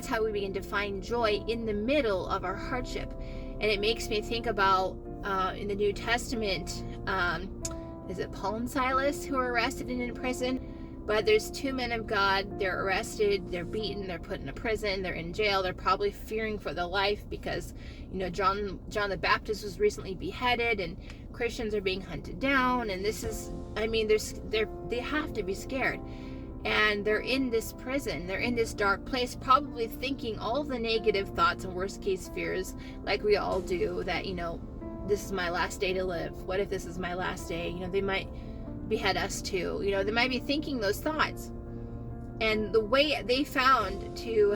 that's how we begin to find joy in the middle of our hardship. And it makes me think about in the New Testament, is it Paul and Silas who are arrested and in prison? But there's two men of God. They're arrested, they're beaten, they're put in a prison, they're in jail. They're probably fearing for their life because, John the Baptist was recently beheaded, and Christians are being hunted down. And this is, they have to be scared. And they're in this prison, they're in this dark place, probably thinking all the negative thoughts and worst case fears, like we all do, that, this is my last day to live. What if this is my last day? They might behead us too. They might be thinking those thoughts. And the way they found to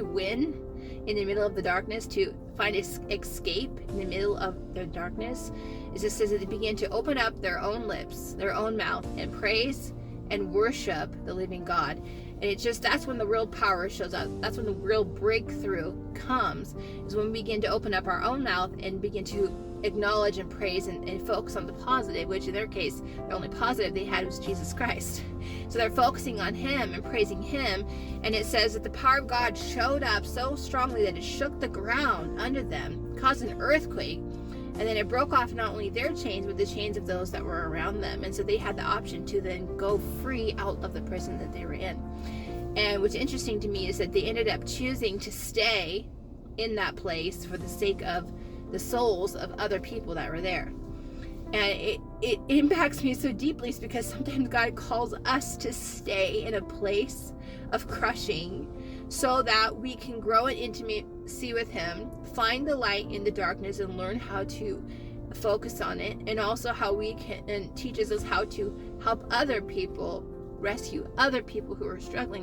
win in the middle of the darkness, to find escape in the middle of the darkness, is it says that they began to open up their own lips, their own mouth, and praise and worship the living God. And that's when the real power shows up. That's when the real breakthrough comes, is when we begin to open up our own mouth and begin to acknowledge and praise and focus on the positive, which in their case, the only positive they had was Jesus Christ. So they're focusing on him and praising him. And it says that the power of God showed up so strongly that it shook the ground under them, caused an earthquake. And then it broke off not only their chains, but the chains of those that were around them. And so they had the option to then go free out of the prison that they were in. And what's interesting to me is that they ended up choosing to stay in that place for the sake of the souls of other people that were there. And it impacts me so deeply, because sometimes God calls us to stay in a place of crushing so that we can grow in intimacy with him, find the light in the darkness, and learn how to focus on it, and also how we can, and teaches us how to help other people, rescue other people who are struggling